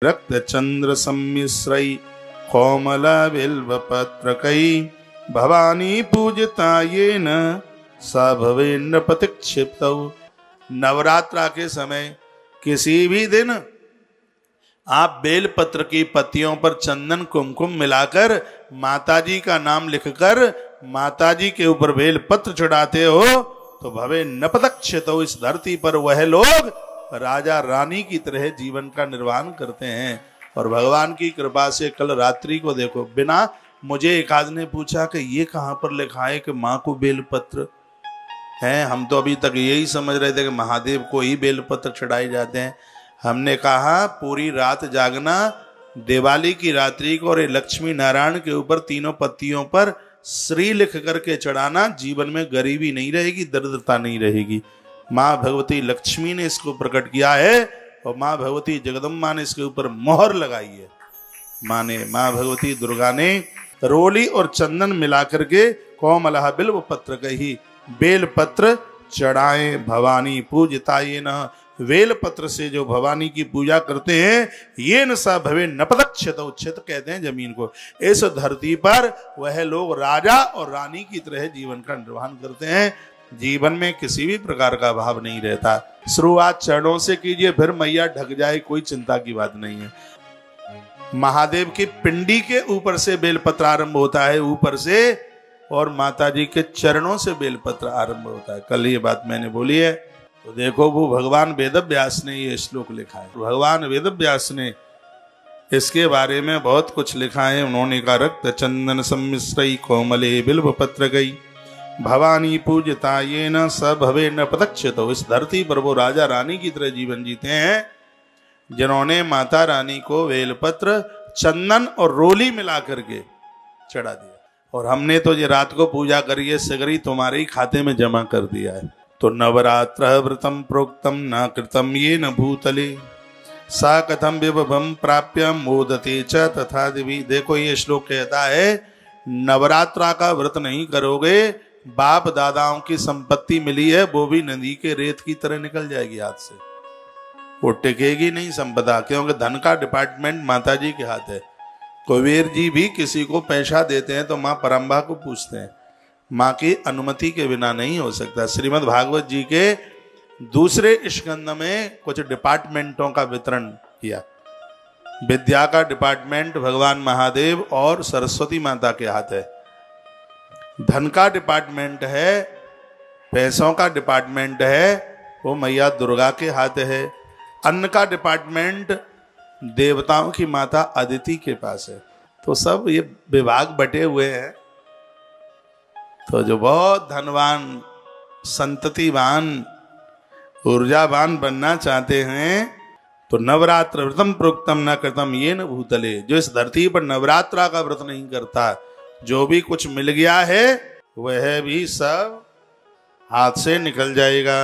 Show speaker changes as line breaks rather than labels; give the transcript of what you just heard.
रक्त चंद्र सम्मिश्रै कोमल बिल्वपत्रकै भवानी पूजता येन स भवेन्न प्रतिक्षिप्तौ। नवरात्रा के समय किसी भी दिन आप बेलपत्र की पत्तियों पर चंदन कुमकुम मिलाकर माताजी का नाम लिखकर माताजी के ऊपर बेलपत्र चढ़ाते हो तो भवे नपतक्षितो, इस धरती पर वह लोग राजा रानी की तरह जीवन का निर्वाह करते हैं। और भगवान की कृपा से कल रात्रि को देखो, बिना मुझे एक आदमी ने पूछा कि ये कहाँ पर लिखा है कि माँ को बेलपत्र है। हम तो अभी तक यही समझ रहे थे कि महादेव को ही बेलपत्र चढ़ाए जाते हैं। हमने कहा पूरी रात जागना, दिवाली की रात्रि को और लक्ष्मी नारायण के ऊपर तीनों पत्तियों पर श्री लिख करके चढ़ाना, जीवन में गरीबी नहीं रहेगी, दरिद्रता नहीं रहेगी। माँ भगवती लक्ष्मी ने इसको प्रकट किया है और माँ भगवती जगदम्बा ने इसके ऊपर मोहर लगाई है। माँ भगवती दुर्गा ने रोली और चंदन मिला करके कोमलः बिल्व पत्र कही बेल पत्र चढ़ाए भवानी पूजता ये न। वेल पत्र से जो भवानी की पूजा करते हैं ये न सा भवे नपदक्षित, उच्छित कहते हैं जमीन को। इस धरती पर वह लोग राजा और रानी की तरह जीवन का निर्वहन करते हैं। जीवन में किसी भी प्रकार का अभाव नहीं रहता। शुरुआत चरणों से कीजिए, फिर मैया ढक जाए, कोई चिंता की बात नहीं है। महादेव की पिंडी के ऊपर से बेलपत्र आरंभ होता है, ऊपर से, और माता जी के चरणों से बेलपत्र आरंभ होता है। कल ये बात मैंने बोली है। तो देखो वो भगवान वेदव्यास ने ये श्लोक लिखा है। भगवान वेदव्यास ने इसके बारे में बहुत कुछ लिखा है। उन्होंने कहा रक्त चंदन सम्मिश्रै कोमले बिल्व पत्र गई भवानी पूजता ये न स भवे न पतक्षित। इस धरती पर वो राजा रानी की तरह जीवन जीते हैं जिन्होंने माता रानी को बेलपत्र चंदन और रोली मिला करके चढ़ा दिया। और हमने तो ये रात को पूजा करी है, सगरी तुम्हारे ही खाते में जमा कर दिया है। तो नवरात्र व्रतम प्रोक्तम न कृतम ये न भूतले सा कथम विभवम प्राप्य मोदते च तथा देवी। देखो ये श्लोक कहता है नवरात्रा का व्रत नहीं करोगे, बाप दादाओं की संपत्ति मिली है वो भी नदी के रेत की तरह निकल जाएगी हाथ से, वो टिकेगी नहीं संपदा। क्योंकि धन का डिपार्टमेंट माता जी के हाथ है। कुबेर जी भी किसी को पैसा देते हैं तो माँ परम्बा को पूछते हैं, माँ की अनुमति के बिना नहीं हो सकता। श्रीमद् भागवत जी के दूसरे स्कंद में कुछ डिपार्टमेंटों का वितरण किया। विद्या का डिपार्टमेंट भगवान महादेव और सरस्वती माता के हाथ है। धन का डिपार्टमेंट है, पैसों का डिपार्टमेंट है, वो मैया दुर्गा के हाथ है। अन्न का डिपार्टमेंट देवताओं की माता अदिति के पास है। तो सब ये विभाग बटे हुए हैं। तो जो बहुत धनवान, संततिवान, ऊर्जावान बनना चाहते हैं तो नवरात्र व्रतम प्रोक्तम न कृतम ये न भूतले। जो इस धरती पर नवरात्रा का व्रत नहीं करता, जो भी कुछ मिल गया है वह भी सब हाथ से निकल जाएगा।